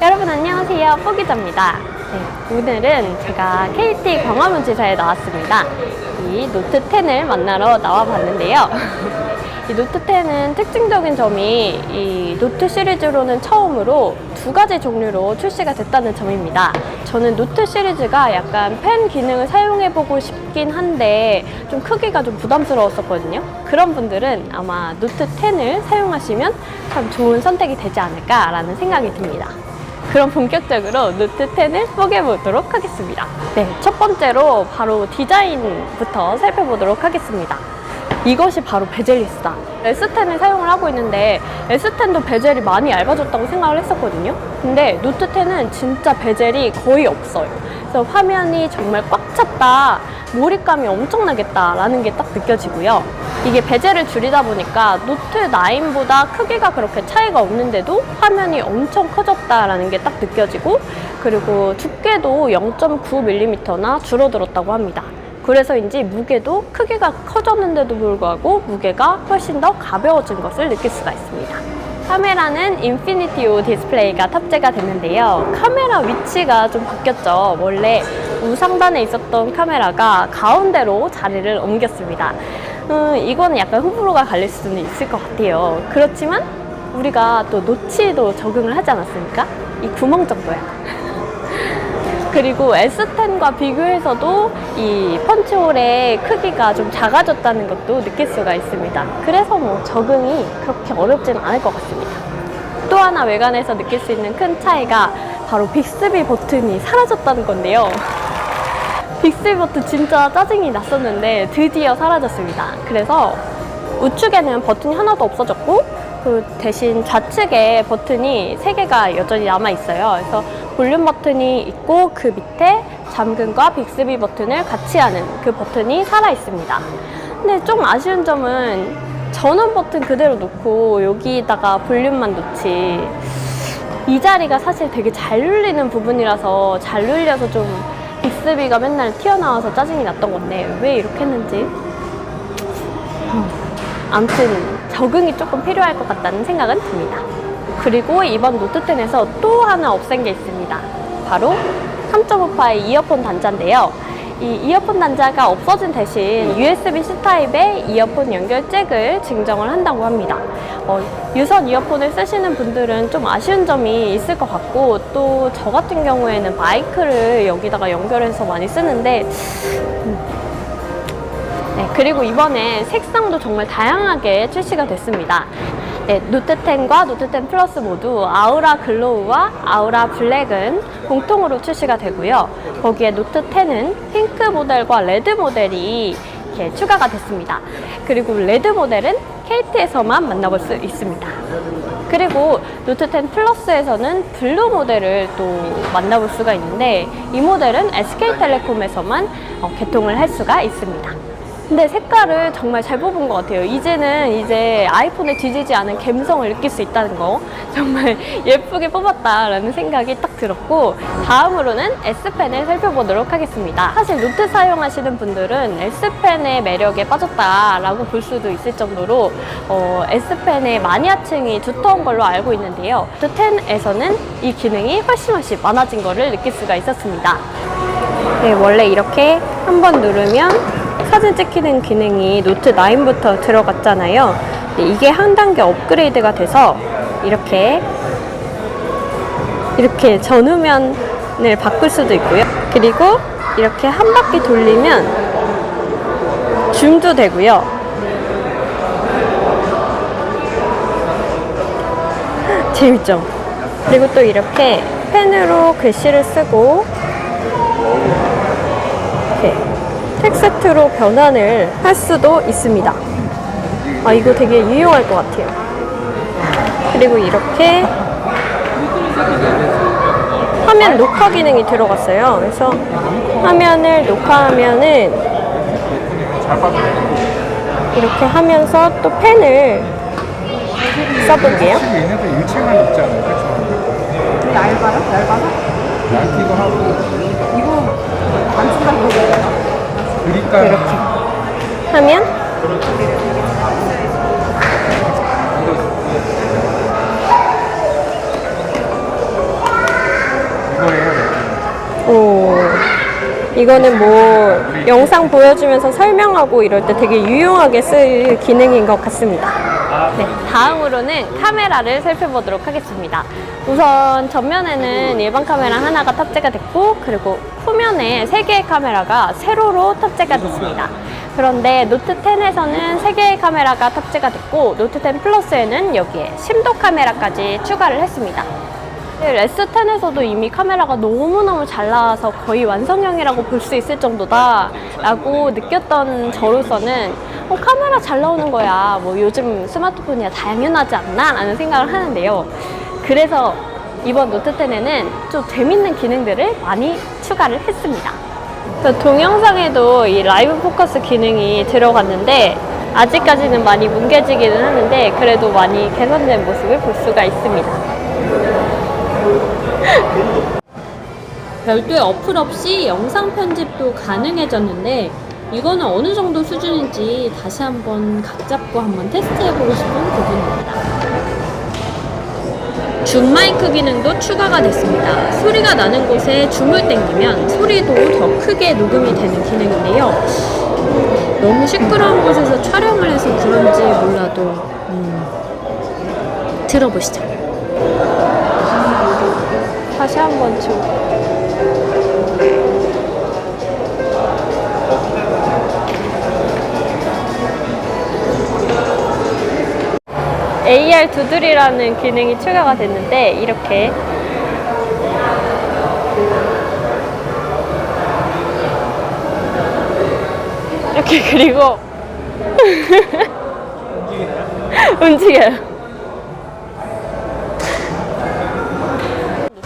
여러분 안녕하세요, 포기자입니다. 네, 오늘은 제가 KT 광화문 지사에 나왔습니다. 이 노트 10을 만나러 나와봤는데요. 이 노트 10은 특징적인 점이 이 노트 시리즈로는 처음으로 두 가지 종류로 출시가 됐다는 점입니다. 저는 노트 시리즈가 약간 펜 기능을 사용해보고 싶긴 한데 좀 크기가 좀 부담스러웠었거든요. 그런 분들은 아마 노트 10을 사용하시면 참 좋은 선택이 되지 않을까라는 생각이 듭니다. 그럼 본격적으로 노트 10을 뽀개보도록 하겠습니다. 네, 첫 번째로 바로 디자인부터 살펴보도록 하겠습니다. 이것이 바로 베젤리스다. S10을 사용을 하고 있는데 S10도 베젤이 많이 얇아졌다고 생각을 했었거든요. 근데 노트 10은 진짜 베젤이 거의 없어요. 그래서 화면이 정말 꽉 찼다, 몰입감이 엄청나겠다 라는 게 딱 느껴지고요. 이게 베젤을 줄이다 보니까 노트 9보다 크기가 그렇게 차이가 없는데도 화면이 엄청 커졌다라는 게 딱 느껴지고, 그리고 두께도 0.9mm나 줄어들었다고 합니다. 그래서인지 무게도 크기가 커졌는데도 불구하고 무게가 훨씬 더 가벼워진 것을 느낄 수가 있습니다. 카메라는 인피니티 O 디스플레이가 탑재가 됐는데요. 카메라 위치가 좀 바뀌었죠. 원래 우상단에 있었던 카메라가 가운데로 자리를 옮겼습니다. 이거는 약간 호불호가 갈릴 수는 있을 것 같아요. 그렇지만 우리가 또 노치도 적응을 하지 않았습니까? 이 구멍 정도야. 그리고 S10과 비교해서도 이 펀치홀의 크기가 좀 작아졌다는 것도 느낄 수가 있습니다. 그래서 뭐 적응이 그렇게 어렵지는 않을 것 같습니다. 또 하나 외관에서 느낄 수 있는 큰 차이가 바로 빅스비 버튼이 사라졌다는 건데요. 빅스비 버튼 진짜 짜증이 났었는데 드디어 사라졌습니다. 그래서 우측에는 버튼이 하나도 없어졌고, 그 대신 좌측에 버튼이 3개가 여전히 남아있어요. 그래서 볼륨 버튼이 있고 그 밑에 잠금과 빅스비 버튼을 같이 하는 그 버튼이 살아있습니다. 근데 좀 아쉬운 점은 전원 버튼 그대로 놓고 여기다가 볼륨만 놓지, 이 자리가 사실 되게 잘 눌리는 부분이라서 잘 눌려서 좀 빅스비가 맨날 튀어나와서 짜증이 났던 건데 왜 이렇게 했는지 아무튼 적응이 조금 필요할 것 같다는 생각은 듭니다. 그리고 이번 노트 10에서 또 하나 없앤 게 있습니다. 바로 3.5파의 이어폰 단자인데요. 이 이어폰 단자가 없어진 대신 USB-C 타입의 이어폰 연결 잭을 증정을 한다고 합니다. 유선 이어폰을 쓰시는 분들은 좀 아쉬운 점이 있을 것 같고, 또 저 같은 경우에는 마이크를 여기다가 연결해서 많이 쓰는데 네, 그리고 이번에 색상도 정말 다양하게 출시가 됐습니다. 네, 노트 10과 노트 10 플러스 모두 아우라 글로우와 아우라 블랙은 공통으로 출시가 되고요. 거기에 노트 10은 핑크 모델과 레드 모델이 이렇게 추가가 됐습니다. 그리고 레드 모델은 KT에서만 만나볼 수 있습니다. 그리고 노트 10 플러스에서는 블루 모델을 또 만나볼 수가 있는데, 이 모델은 SK텔레콤에서만 개통을 할 수가 있습니다. 근데 색깔을 정말 잘 뽑은 것 같아요. 이제 아이폰에 뒤지지 않은 감성을 느낄 수 있다는 거, 정말 예쁘게 뽑았다라는 생각이 딱 들었고, 다음으로는 S펜을 살펴보도록 하겠습니다. 사실 노트 사용하시는 분들은 S펜의 매력에 빠졌다라고 볼 수도 있을 정도로 S펜의 마니아층이 두터운 걸로 알고 있는데요. 노트 10에서는 이 기능이 훨씬 많아진 것을 느낄 수가 있었습니다. 네, 원래 이렇게 한번 누르면 사진 찍히는 기능이 노트 9부터 들어갔잖아요. 이게 한 단계 업그레이드가 돼서 이렇게 전후면을 바꿀 수도 있고요. 그리고 이렇게 한 바퀴 돌리면 줌도 되고요. 재밌죠? 그리고 또 이렇게 펜으로 글씨를 쓰고 이렇게 텍스트로 변환을 할 수도 있습니다. 이거 되게 유용할 것 같아요. 그리고 이렇게 화면 녹화 기능이 들어갔어요. 그래서 화면을 녹화하면은 이렇게 하면서 또 펜을 써볼게요. 얘네들 일체감 있지 않아요? 그렇죠? 얇아요? 얇기도 하고. 이거 안 쓴다고 그러잖아. 그러니까 이렇게 하면 이거는 뭐 영상 보여주면서 설명하고 이럴 때 되게 유용하게 쓸 기능인 것 같습니다. 네, 다음으로는 카메라를 살펴보도록 하겠습니다. 우선 전면에는 일반 카메라 하나가 탑재가 됐고, 그리고 후면에 3개의 카메라가 세로로 탑재가 됐습니다. 그런데 노트 10에서는 3개의 카메라가 탑재가 됐고, 노트 10 플러스에는 여기에 심도 카메라까지 추가를 했습니다. S10에서도 이미 카메라가 너무너무 잘 나와서 거의 완성형이라고 볼 수 있을 정도다 라고 느꼈던 저로서는 카메라 잘 나오는 거야, 뭐 요즘 스마트폰이야 당연하지 않나? 라는 생각을 하는데요. 그래서 이번 노트 10에는 좀 재밌는 기능들을 많이 추가를 했습니다. 동영상에도 이 라이브 포커스 기능이 들어갔는데 아직까지는 많이 뭉개지기는 하는데 그래도 많이 개선된 모습을 볼 수가 있습니다. 별도의 어플 없이 영상 편집도 가능해졌는데 이거는 어느 정도 수준인지 다시 한번 각 잡고 한번 테스트해보고 싶은 부분입니다. 줌 마이크 기능도 추가가 됐습니다. 소리가 나는 곳에 줌을 당기면 소리도 더 크게 녹음이 되는 기능인데요. 너무 시끄러운 곳에서 촬영을 해서 그런지 몰라도 들어보시죠. 다시 한번 좀 AR 두드리라는 기능이 추가가 됐는데 이렇게 그리고 움직여요.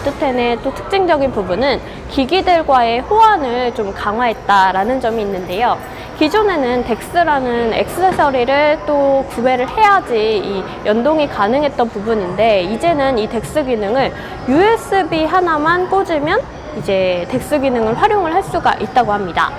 노트 10의 또 특징적인 부분은 기기들과의 호환을 좀 강화했다라는 점이 있는데요. 기존에는 덱스라는 액세서리를 또 구매를 해야지 이 연동이 가능했던 부분인데 이제는 이 덱스 기능을 USB 하나만 꽂으면 이제 덱스 기능을 활용을 할 수가 있다고 합니다.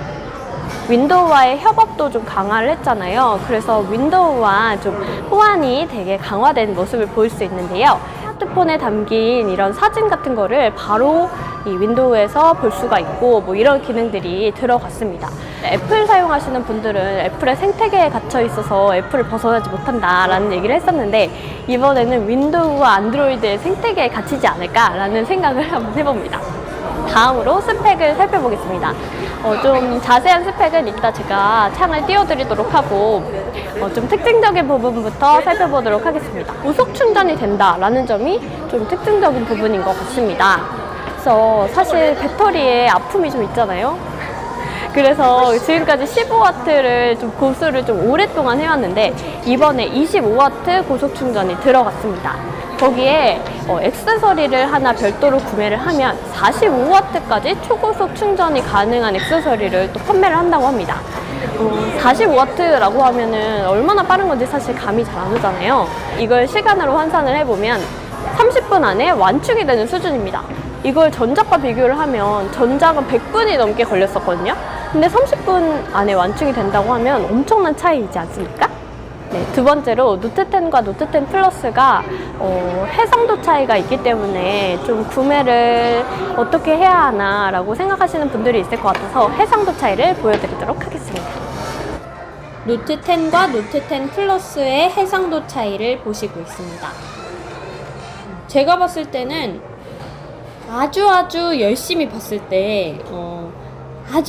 윈도우와의 협업도 좀 강화를 했잖아요. 그래서 윈도우와 좀 호환이 되게 강화된 모습을 보일 수 있는데요. 스마트폰에 담긴 이런 사진 같은 거를 바로 이 윈도우에서 볼 수가 있고 뭐 이런 기능들이 들어갔습니다. 애플 사용하시는 분들은 애플의 생태계에 갇혀 있어서 애플을 벗어나지 못한다라는 얘기를 했었는데 이번에는 윈도우와 안드로이드의 생태계에 갇히지 않을까라는 생각을 한번 해봅니다. 다음으로 스펙을 살펴보겠습니다. 좀 자세한 스펙은 이따 제가 창을 띄워드리도록 하고 좀 특징적인 부분부터 살펴보도록 하겠습니다. 무속 충전이 된다라는 점이 좀 특징적인 부분인 것 같습니다. 그래서 사실 배터리에 아픔이 좀 있잖아요. 그래서 지금까지 15W를 좀 고수를 좀 오랫동안 해왔는데 이번에 25W 고속 충전이 들어갔습니다. 거기에 액세서리를 하나 별도로 구매를 하면 45W까지 초고속 충전이 가능한 액세서리를 또 판매를 한다고 합니다. 45W라고 하면은 얼마나 빠른 건지 사실 감이 잘 안 오잖아요. 이걸 시간으로 환산을 해보면 30분 안에 완충이 되는 수준입니다. 이걸 전작과 비교를 하면 전작은 100분이 넘게 걸렸었거든요. 근데 30분 안에 완충이 된다고 하면 엄청난 차이이지 않습니까? 네, 두 번째로 노트 10과 노트 10 플러스가 해상도 차이가 있기 때문에 좀 구매를 어떻게 해야 하나 라고 생각하시는 분들이 있을 것 같아서 해상도 차이를 보여드리도록 하겠습니다. 노트 10과 노트 10 플러스의 해상도 차이를 보시고 있습니다. 제가 봤을 때는 아주 열심히 봤을 때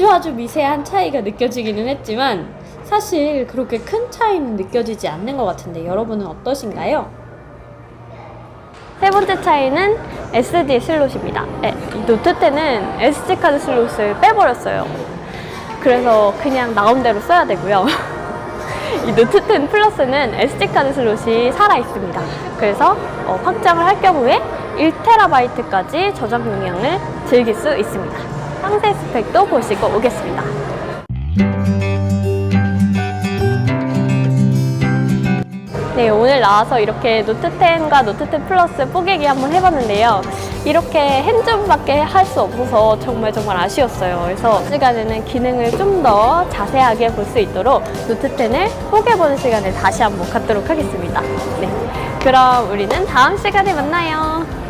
아주 미세한 차이가 느껴지기는 했지만 사실 그렇게 큰 차이는 느껴지지 않는 것 같은데 여러분은 어떠신가요? 세 번째 차이는 SD 슬롯입니다. 네, 이 노트 10은 SD카드 슬롯을 빼버렸어요. 그래서 그냥 나온 대로 써야 되고요. 이 노트 10 플러스는 SD카드 슬롯이 살아있습니다. 그래서 확장을 할 경우에 1TB까지 저장 용량을 즐길 수 있습니다. 상세 스펙도 보시고 오겠습니다. 네, 오늘 나와서 이렇게 노트 10과 노트 10 플러스 뽀개기 한번 해봤는데요. 이렇게 핸즈밖에 할 수 없어서 정말 아쉬웠어요. 그래서 시간에는 기능을 좀 더 자세하게 볼 수 있도록 노트 10을 뽀개보는 시간을 다시 한번 갖도록 하겠습니다. 네, 그럼 우리는 다음 시간에 만나요.